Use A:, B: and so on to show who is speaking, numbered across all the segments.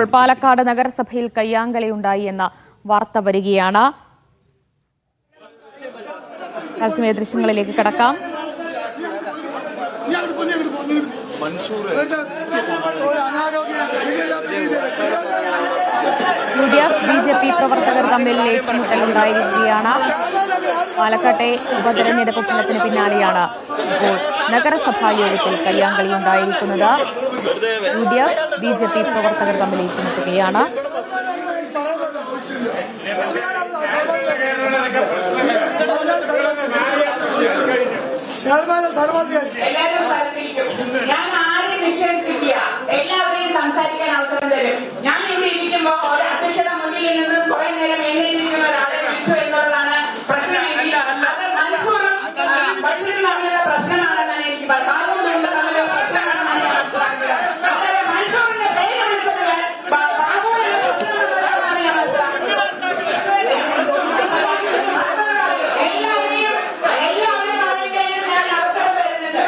A: പാലക്കാട് നഗരസഭയിൽ കയ്യാങ്കളിയുണ്ടായി എന്ന വാർത്ത വരികയാണ്. തത്സമയ ദൃശ്യങ്ങളിലേക്ക് കടക്കാം. UDF BJP പ്രവർത്തകർ തമ്മിൽ ഏറ്റുമുട്ടലുണ്ടായിരിക്കുകയാണ്. പാലക്കാട്ടെ ഉപതെരഞ്ഞെടുപ്പ് ഫലത്തിന് പിന്നാലെയാണ് ഇപ്പോൾ നഗരസഭാ യോഗത്തിൽ കയ്യാങ്കളി ഉണ്ടായിരിക്കുന്നത്. UDF BJP പ്രവർത്തകർ തമ്മിൽ ഏറ്റുമുട്ടുകയാണ്.
B: എല്ലാവരെയും സംസാരിക്കാൻ അവസരം തരും. ഞാൻ ഇവിടെ ഇരിക്കുമ്പോൾ ഒരു അധ്യക്ഷയുടെ മുന്നിൽ നിന്ന് കുറെ നേരം എഴുന്നേറ്റിരിക്കുന്ന ഒരാളെ വിളിച്ചു എന്നുള്ളതാണ് പ്രശ്നമെങ്കിൽ അത് മനസ്സൂറും ബഷീറും തമ്മിലുള്ള പ്രശ്നമാണെന്നാണ് എനിക്ക് ബാബുവിന്റെ തമ്മിലുള്ള പ്രശ്നമാണെന്നാണ് ഞാൻ മനസ്സിലാക്കുന്നത്. അതായത് മൻസൂറിന്റെ പേര് വിളിച്ചത് ബാബുവിന്റെ പ്രശ്നമാണെന്നാണ് ഞാൻ മനസ്സിലാക്കുന്നത്. എല്ലാവരെയും അറിയിക്കാൻ ഞാൻ അവസരം തരുന്നുണ്ട്.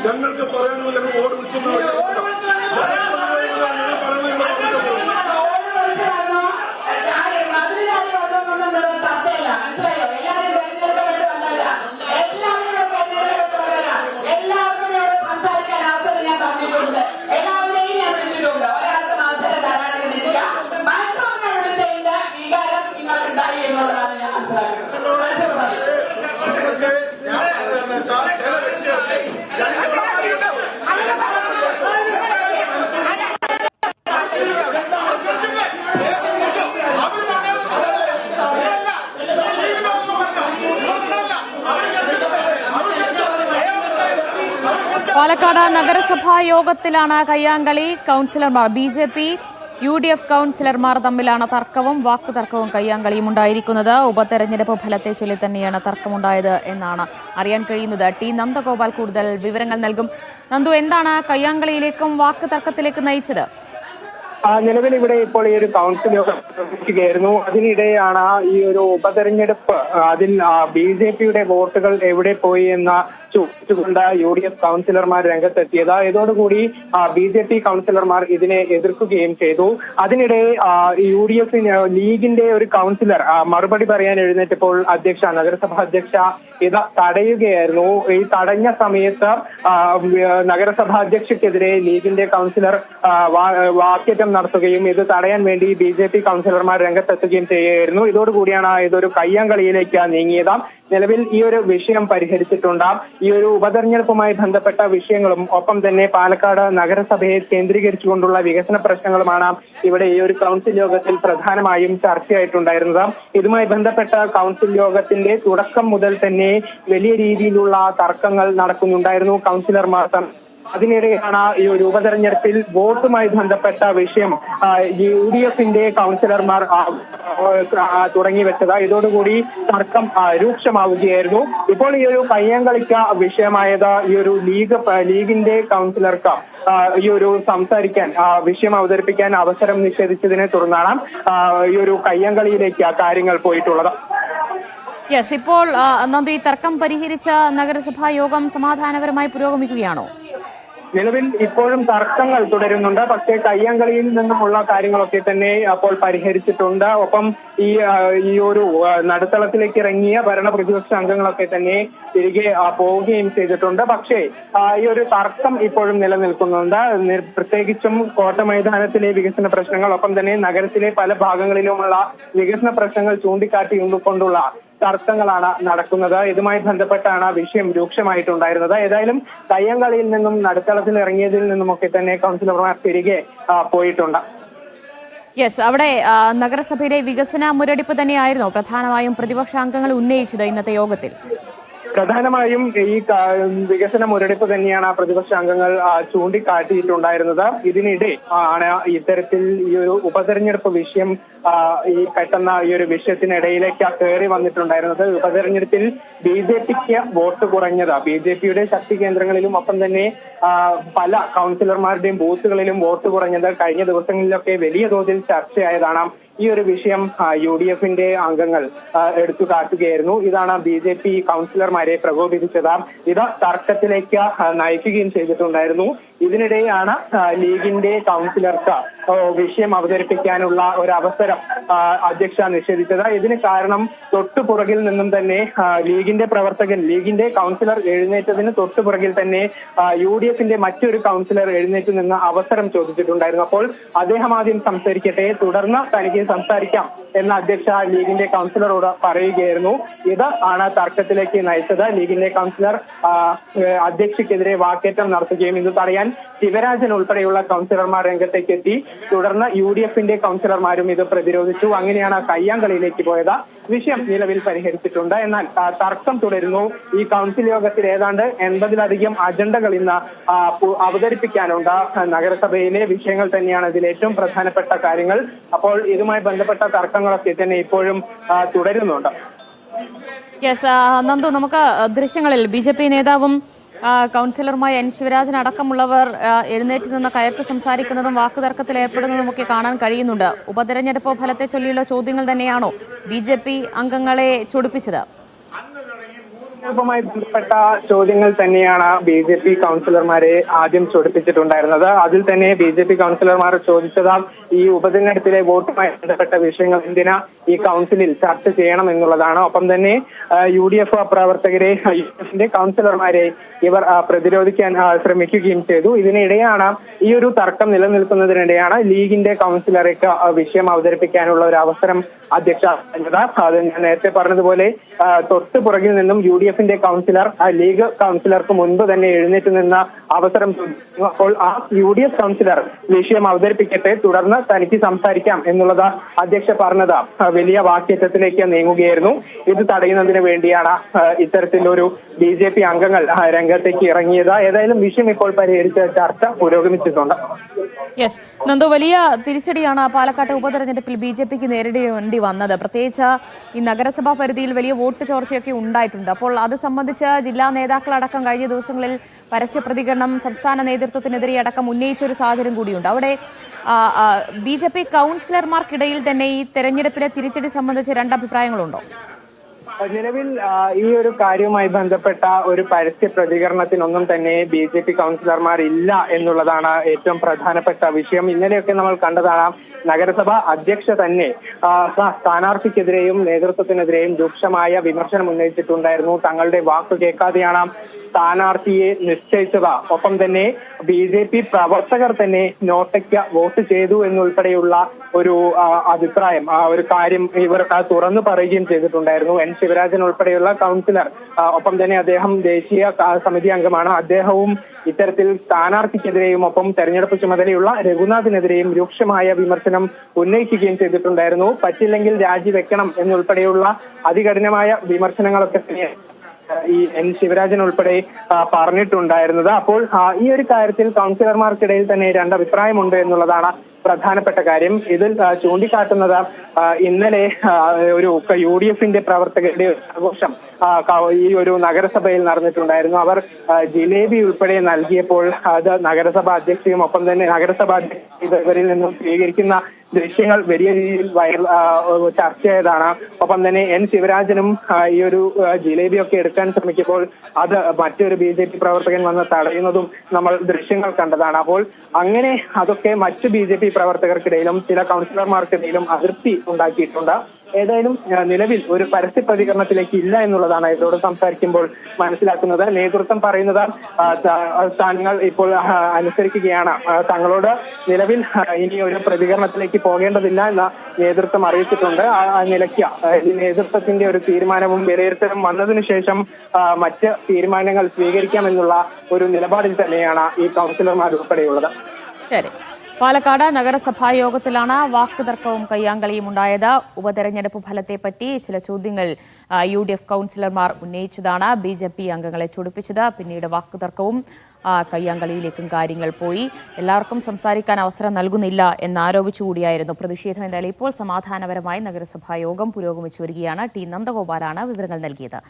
C: ഞങ്ങൾക്ക് പറയാനുള്ള ഞങ്ങൾ ഓട് വിളിച്ചു
A: പാലക്കാട് നഗരസഭാ യോഗത്തിലാണ് കയ്യാങ്കളി. കൗൺസിലർമാർ BJP UDF കൗൺസിലർമാർ തമ്മിലാണ് തർക്കവും വാക്കുതർക്കവും കയ്യാങ്കളിയും ഉണ്ടായിരിക്കുന്നത്. ഉപതെരഞ്ഞെടുപ്പ് ഫലത്തെ ചൊല്ലി തന്നെയാണ് തർക്കമുണ്ടായത് എന്നാണ് അറിയാൻ കഴിയുന്നത്. T നന്ദഗോപാൽ കൂടുതൽ വിവരങ്ങൾ നൽകും. നന്ദു, എന്താണ് കയ്യാങ്കളിയിലേക്കും വാക്കുതർക്കത്തിലേക്ക് നയിച്ചത്?
D: നിലവിൽ ഇവിടെ ഇപ്പോൾ ഈ ഒരു കൗൺസിൽ യോഗം പ്രവർത്തിക്കുകയായിരുന്നു. അതിനിടെയാണ് ഈ ഒരു ഉപതെരഞ്ഞെടുപ്പ് അതിൽ BJPയുടെ വോട്ടുകൾ എവിടെ പോയി എന്ന ചോദിച്ചുകൊണ്ട് UDF കൗൺസിലർമാർ രംഗത്തെത്തിയത്. ഇതോടുകൂടി BJP കൗൺസിലർമാർ ഇതിനെ എതിർക്കുകയും ചെയ്തു. അതിനിടെ UDF ലീഗിന്റെ ഒരു കൗൺസിലർ മറുപടി പറയാൻ എഴുന്നേറ്റപ്പോൾ നഗരസഭാ അധ്യക്ഷ ഇത് തടയുകയായിരുന്നു. ഈ തടഞ്ഞ സമയത്ത് നഗരസഭാ അധ്യക്ഷയ്ക്കെതിരെ ലീഗിന്റെ കൗൺസിലർ വാക്കേറ്റം നടത്തുകയും ഇത് തടയാൻ വേണ്ടി BJP കൗൺസിലർമാർ രംഗത്തെത്തുകയും ചെയ്യുകയായിരുന്നു. ഇതോടുകൂടിയാണ് ഇതൊരു കയ്യാങ്കളിയിലേക്ക് നീങ്ങിയത്. നിലവിൽ ഈ ഒരു വിഷയം പരിഹരിച്ചിട്ടുണ്ട്. ഈ ഒരു ഉപതെരഞ്ഞെടുപ്പുമായി ബന്ധപ്പെട്ട വിഷയങ്ങളും ഒപ്പം തന്നെ പാലക്കാട് നഗരസഭയെ കേന്ദ്രീകരിച്ചുകൊണ്ടുള്ള വികസന പ്രശ്നങ്ങളുമാണ് ഇവിടെ ഈ ഒരു കൗൺസിൽ യോഗത്തിൽ പ്രധാനമായും ചർച്ചയായിട്ടുണ്ടായിരുന്നത്. ഇതുമായി ബന്ധപ്പെട്ട കൗൺസിൽ യോഗത്തിന്റെ തുടക്കം മുതൽ തന്നെ വലിയ രീതിയിലുള്ള തർക്കങ്ങൾ നടക്കുന്നുണ്ടായിരുന്നു. കൗൺസിലർമാർ അതിനിടെയാണ് ഈ ഒരു ഉപതെരഞ്ഞെടുപ്പിൽ വോട്ടുമായി ബന്ധപ്പെട്ട വിഷയം UDFന്റെ കൗൺസിലർമാർ തുടങ്ങി വെച്ചത്. ഇതോടുകൂടി തർക്കം രൂക്ഷമാവുകയായിരുന്നു. ഇപ്പോൾ ഈ ഒരു കയ്യാങ്കളിക്ക് വിഷയമായത് ഈ ഒരു ലീഗിന്റെ കൗൺസിലർക്ക് ഈ ഒരു സംസാരിക്കാൻ വിഷയം അവതരിപ്പിക്കാൻ അവസരം നിഷേധിച്ചതിനെ തുടർന്നാണ് ഈ ഒരു കയ്യാങ്കളിയിലേക്ക് കാര്യങ്ങൾ പോയിട്ടുള്ളത്.
A: യെസ്, ഇപ്പോൾ നന്ദു, ഈ തർക്കം പരിഹരിച്ച നഗരസഭാ യോഗം സമാധാനപരമായി പുരോഗമിക്കുകയാണോ?
D: നിലവിൽ ഇപ്പോഴും തർക്കങ്ങൾ തുടരുന്നുണ്ട്. പക്ഷേ കയ്യാങ്കളിയിൽ നിന്നുമുള്ള കാര്യങ്ങളൊക്കെ തന്നെ അപ്പോൾ പരിഹരിച്ചിട്ടുണ്ട്. ഒപ്പം ഈ ഒരു നടുത്തളത്തിലേക്ക് ഇറങ്ങിയ ഭരണ പ്രതിപക്ഷ അംഗങ്ങളൊക്കെ തന്നെ തിരികെ പോവുകയും ചെയ്തിട്ടുണ്ട്. പക്ഷേ ഈ ഒരു തർക്കം ഇപ്പോഴും നിലനിൽക്കുന്നുണ്ട്. പ്രത്യേകിച്ചും കോട്ട മൈതാനത്തിലെ വികസന പ്രശ്നങ്ങൾ, ഒപ്പം തന്നെ നഗരത്തിലെ പല ഭാഗങ്ങളിലുമുള്ള വികസന പ്രശ്നങ്ങൾ ചൂണ്ടിക്കാട്ടിക്കൊണ്ടുള്ള തർക്കങ്ങളാണ് നടക്കുന്നത്. ഇതുമായി ബന്ധപ്പെട്ടാണ് വിഷയം രൂക്ഷമായിട്ടുണ്ടായിരുന്നത്. ഏതായാലും കയ്യാങ്കളിയിൽ നിന്നും നടുത്തളത്തിൽ ഇറങ്ങിയതിൽ നിന്നുമൊക്കെ തന്നെ കൗൺസിലർമാർ തിരികെ പോയിട്ടുണ്ട്.
A: യെസ്, അവിടെ നഗരസഭയിലെ വികസന മുരടിപ്പ് തന്നെയായിരുന്നു പ്രധാനമായും പ്രതിപക്ഷ അംഗങ്ങൾ ഉന്നയിച്ചത് ഇന്നത്തെ യോഗത്തിൽ.
D: പ്രധാനമായും ഈ വികസന മുരടിപ്പ് തന്നെയാണ് പ്രതിപക്ഷ അംഗങ്ങൾ ചൂണ്ടിക്കാട്ടിയിട്ടുണ്ടായിരുന്നത്. ഇതിനിടെ ആണ് ഇത്തരത്തിൽ ഈ ഒരു ഉപതെരഞ്ഞെടുപ്പ് വിഷയം ഈ പെട്ടെന്ന് ഈ ഒരു വിഷയത്തിനിടയിലേക്ക് കയറി വന്നിട്ടുണ്ടായിരുന്നത്. ഉപതെരഞ്ഞെടുപ്പിൽ BJPക്ക് വോട്ട് കുറഞ്ഞത്, BJPയുടെ ശക്തി കേന്ദ്രങ്ങളിലും ഒപ്പം തന്നെ പല കൗൺസിലർമാരുടെയും ബൂത്തുകളിലും വോട്ട് കുറഞ്ഞത് കഴിഞ്ഞ ദിവസങ്ങളിലൊക്കെ വലിയ തോതിൽ ചർച്ചയായതാണ്. ഈ ഒരു വിഷയം UDFന്റെ അംഗങ്ങൾ എടുത്തു കാട്ടുകയായിരുന്നു. ഇതാണ് BJP കൗൺസിലർമാരെ പ്രകോപിപ്പിച്ചത്. ഇത് തർക്കത്തിലേക്ക് നയിക്കുകയും ചെയ്തിട്ടുണ്ടായിരുന്നു. ഇതിനിടെയാണ് ലീഗിന്റെ കൗൺസിലർക്ക് വിഷയം അവതരിപ്പിക്കാനുള്ള ഒരു അവസരം അധ്യക്ഷ നിഷേധിച്ചത്. ഇതിന് കാരണം തൊട്ടുപുറകിൽ നിന്നും തന്നെ ലീഗിന്റെ പ്രവർത്തകൻ, ലീഗിന്റെ കൗൺസിലർ എഴുന്നേറ്റതിന് തൊട്ടുപുറകിൽ തന്നെ UDFന്റെ മറ്റൊരു കൗൺസിലർ എഴുന്നേറ്റ് നിന്ന് അവസരം ചോദിച്ചിട്ടുണ്ടായിരുന്നു. അപ്പോൾ അദ്ദേഹം ആദ്യം സംസാരിക്കട്ടെ, തുടർന്ന് തനിക്ക് സംസാരിക്കാം എന്ന അധ്യക്ഷ ലീഗിന്റെ കൗൺസിലറോട് പറയുകയായിരുന്നു. ഇത് ആണ് തർക്കത്തിലേക്ക് നയിച്ചത്. ലീഗിന്റെ കൗൺസിലർ അധ്യക്ഷയ്ക്കെതിരെ വാക്കേറ്റം നടത്തുകയും ഇത് തടയാൻ ശിവരാജൻ ഉൾപ്പെടെയുള്ള കൗൺസിലർമാർ രംഗത്തേക്ക് എത്തി. തുടർന്ന് UDFന്റെ കൗൺസിലർമാരും ഇത് പ്രതിരോധിച്ചു. അങ്ങനെയാണ് കയ്യാങ്കളിയിലേക്ക് പോയത്. വിഷയം നിലവിൽ പരിഹരിച്ചിട്ടുണ്ട്. എന്നാൽ തർക്കം തുടരുന്നു. ഈ കൗൺസിൽ യോഗത്തിൽ ഏതാണ്ട് 80-ലധികം അജണ്ടകൾ ഇന്ന് അവതരിപ്പിക്കാനുണ്ട്. നഗരസഭയിലെ വിഷയങ്ങൾ തന്നെയാണ് ഇതിൽ ഏറ്റവും പ്രധാനപ്പെട്ട കാര്യങ്ങൾ. അപ്പോൾ ഇതുമായി ബന്ധപ്പെട്ട തർക്കങ്ങളൊക്കെ തന്നെ ഇപ്പോഴും തുടരുന്നുണ്ട്.
A: യെസ്, നന്ദു, നമുക്ക് ദൃശ്യങ്ങളിൽ BJP നേതാവും കൗൺസിലറുമായ N ശിവരാജൻ അടക്കമുള്ളവർ എഴുന്നേറ്റ് നിന്ന് കയർത്ത് സംസാരിക്കുന്നതും വാക്കുതർക്കത്തിൽ ഏർപ്പെടുന്നതും ഒക്കെ കാണാൻ കഴിയുന്നുണ്ട്. ഉപതെരഞ്ഞെടുപ്പ് ഫലത്തെ ചൊല്ലിയുള്ള ചോദ്യങ്ങൾ തന്നെയാണോ BJP അംഗങ്ങളെ ചൊടിപ്പിച്ചത്?
D: ുമായി ബന്ധപ്പെട്ട ചോദ്യങ്ങൾ തന്നെയാണ് BJP കൗൺസിലർമാരെ ആദ്യം ചൊടിപ്പിച്ചിട്ടുണ്ടായിരുന്നത്. അതിൽ തന്നെ BJP കൗൺസിലർമാർ ചോദിച്ചത് ഈ ഉപതെരഞ്ഞെടുപ്പിലെ വോട്ടുമായി ബന്ധപ്പെട്ട വിഷയങ്ങൾ എന്തിനാ ഈ കൗൺസിലിൽ ചർച്ച ചെയ്യണം എന്നുള്ളതാണ്. ഒപ്പം തന്നെ UDF പ്രവർത്തകരെ, UDFന്റെ കൗൺസിലർമാരെ ഇവർ പ്രതിരോധിക്കാൻ ശ്രമിക്കുകയും ചെയ്തു. ഇതിനിടെയാണ് ഈ ഒരു തർക്കം നിലനിൽക്കുന്നതിനിടെയാണ് ലീഗിന്റെ കൗൺസിലർക്ക് വിഷയം അവതരിപ്പിക്കാനുള്ള ഒരു അവസരം അധ്യക്ഷ പറഞ്ഞത്. അത് ഞാൻ നേരത്തെ പറഞ്ഞതുപോലെ തൊട്ടുപുറകിൽ നിന്നും UDFന്റെ കൗൺസിലർ ലീഗ് കൗൺസിലർക്ക് മുൻപ് തന്നെ എഴുന്നേറ്റ് നിന്ന് അവസരം ചോദിച്ചു. അപ്പോൾ ആ UDF കൗൺസിലർ വിഷയം അവതരിപ്പിക്കട്ടെ, തുടർന്ന് തനിക്ക് സംസാരിക്കാം എന്നുള്ളത് അധ്യക്ഷ പറഞ്ഞത് വലിയ വാക്കേറ്റത്തിലേക്ക് നീങ്ങുകയായിരുന്നു. ഇത് തടയുന്നതിന് വേണ്ടിയാണ് ഇത്തരത്തിലൊരു BJP അംഗങ്ങൾ രംഗത്തേക്ക് ഇറങ്ങിയത്. ഏതായാലും വിഷയം ഇപ്പോൾ പരിഹരിച്ച ചർച്ച പുരോഗമിച്ചിട്ടുണ്ട്.
A: യെസ്, നന്ദു, വലിയ തിരിച്ചടിയാണ് പാലക്കാട്ടെ ഉപതെരഞ്ഞെടുപ്പിൽ BJPക്ക് നേരിടേണ്ടി വന്നത്. പ്രത്യേകിച്ച് ഈ നഗരസഭാ പരിധിയിൽ വലിയ വോട്ട് ചോർച്ചയൊക്കെ ഉണ്ടായിട്ടുണ്ട്. അപ്പോൾ അത് സംബന്ധിച്ച് ജില്ലാ നേതാക്കളടക്കം കഴിഞ്ഞ ദിവസങ്ങളിൽ പരസ്യ പ്രതികരണം സംസ്ഥാന നേതൃത്വത്തിനെതിരെ അടക്കം ഉന്നയിച്ച ഒരു സാഹചര്യം കൂടിയുണ്ട്. അവിടെ BJP കൗൺസിലർമാർക്കിടയിൽ തന്നെ ഈ തെരഞ്ഞെടുപ്പിലെ തിരിച്ചടി സംബന്ധിച്ച് രണ്ടഭിപ്രായങ്ങളുണ്ടോ?
D: നിലവിൽ ഈ ഒരു കാര്യവുമായി ബന്ധപ്പെട്ട ഒരു പരസ്യ പ്രതികരണത്തിനൊന്നും തന്നെ BJP കൗൺസിലർമാർ ഇല്ല എന്നുള്ളതാണ് ഏറ്റവും പ്രധാനപ്പെട്ട വിഷയം. ഇന്നലെയൊക്കെ നമ്മൾ കണ്ടതാണ്, നഗരസഭ അധ്യക്ഷ തന്നെ സ്ഥാനാർത്ഥിക്കെതിരെയും നേതൃത്വത്തിനെതിരെയും രൂക്ഷമായ വിമർശനം ഉന്നയിച്ചിട്ടുണ്ടായിരുന്നു. തങ്ങളുടെ വാക്ക് കേൾക്കാതെയാണ് സ്ഥാനാർത്ഥിയെ നിശ്ചയിച്ചത്. ഒപ്പം തന്നെ BJP പ്രവർത്തകർ തന്നെ നോട്ടയ്ക്ക് വോട്ട് ചെയ്തു എന്നുൾപ്പെടെയുള്ള ഒരു അഭിപ്രായം, ഒരു കാര്യം ഇവർ തുറന്നു പറയുകയും ചെയ്തിട്ടുണ്ടായിരുന്നു. N ശിവരാജൻ ഉൾപ്പെടെയുള്ള കൗൺസിലർ, ഒപ്പം തന്നെ അദ്ദേഹം ദേശീയ സമിതി അംഗമാണ്. അദ്ദേഹവും ഇത്തരത്തിൽ സ്ഥാനാർത്ഥിക്കെതിരെയും ഒപ്പം തെരഞ്ഞെടുപ്പ് ചുമതലയുള്ള രഘുനാഥിനെതിരെയും രൂക്ഷമായ വിമർശനം ഉന്നയിക്കുകയും ചെയ്തിട്ടുണ്ടായിരുന്നു. പറ്റില്ലെങ്കിൽ രാജിവെക്കണം എന്നുൾപ്പെടെയുള്ള അതികഠിനമായ വിമർശനങ്ങളൊക്കെ തന്നെ ഈ എൻ ശിവരാജൻ ഉൾപ്പെടെ പറഞ്ഞിട്ടുണ്ടായിരുന്നത്. അപ്പോൾ ഈ ഒരു കാര്യത്തിൽ കൗൺസിലർമാർക്കിടയിൽ തന്നെ രണ്ടഭിപ്രായമുണ്ട് എന്നുള്ളതാണ് പ്രധാനപ്പെട്ട കാര്യം. ഇതിൽ ചൂണ്ടിക്കാട്ടുന്നത് ഇന്നലെ ഒരു UDF-ന്റെ പ്രവർത്തകരുടെ ആഘോഷം ഈ ഒരു നഗരസഭയിൽ നടന്നിട്ടുണ്ടായിരുന്നു. അവർ ജിലേബി ഉൾപ്പെടെ നൽകിയപ്പോൾ അത് നഗരസഭാ അധ്യക്ഷയും ഒപ്പം തന്നെ നഗരസഭാ ഇവരിൽ നിന്നും സ്വീകരിക്കുന്ന ദൃശ്യങ്ങൾ വലിയ രീതിയിൽ ചർച്ചയായതാണ്. ഒപ്പം തന്നെ എൻ ശിവരാജനും ഈ ഒരു ജിലേബിയൊക്കെ എടുക്കാൻ ശ്രമിക്കുമ്പോൾ അത് മറ്റൊരു BJP പ്രവർത്തകൻ വന്ന് തടയുന്നതും നമ്മൾ ദൃശ്യങ്ങൾ കണ്ടതാണ്. അപ്പോൾ അങ്ങനെ അതൊക്കെ മറ്റു BJP പ്രവർത്തകർക്കിടയിലും ചില കൗൺസിലർമാർക്കിടയിലും അതൃപ്തി ഉണ്ടാക്കിയിട്ടുണ്ട്. ഏതായാലും നിലവിൽ ഒരു പരസ്യ പ്രതികരണത്തിലേക്ക് ഇല്ല എന്നുള്ളതാണ് ഇവരോട് സംസാരിക്കുമ്പോൾ മനസ്സിലാക്കുന്നത്. നേതൃത്വം പറയുന്നത് താങ്കൾ ഇപ്പോൾ അനുസരിക്കുകയാണ്, തങ്ങളോട് നിലവിൽ ഇനി ഒരു പ്രതികരണത്തിലേക്ക് പോകേണ്ടതില്ല എന്ന നേതൃത്വം അറിയിച്ചിട്ടുണ്ട്. ആ നിലയ്ക്ക് നേതൃത്വത്തിന്റെ ഒരു തീരുമാനവും വിലയിരുത്തലും വന്നതിനു ശേഷം മറ്റ് തീരുമാനങ്ങൾ സ്വീകരിക്കാമെന്നുള്ള ഒരു നിലപാടിൽ തന്നെയാണ് ഈ കൗൺസിലർമാർ ഉൾപ്പെടെയുള്ളത്.
A: ശരി. പാലക്കാട് നഗരസഭാ യോഗത്തിലാണ് വാക്കുതർക്കവും കയ്യാങ്കളിയും ഉണ്ടായത്. ഉപതെരഞ്ഞെടുപ്പ് ഫലത്തെപ്പറ്റി ചില ചോദ്യങ്ങൾ UDF കൗൺസിലർമാർ ഉന്നയിച്ചതാണ് BJP അംഗങ്ങളെ ചൊടിപ്പിച്ചത്. പിന്നീട് വാക്കുതർക്കവും കയ്യാങ്കളിയിലേക്കും കാര്യങ്ങൾ പോയി. എല്ലാവർക്കും സംസാരിക്കാൻ അവസരം നൽകുന്നില്ല എന്നാരോപിച്ചുകൂടിയായിരുന്നു പ്രതിഷേധം. എന്തായാലും ഇപ്പോൾ സമാധാനപരമായി നഗരസഭാ യോഗം പുരോഗമിച്ചു വരികയാണ്. T നന്ദഗോപാലാണ് വിവരങ്ങൾ നൽകിയത്.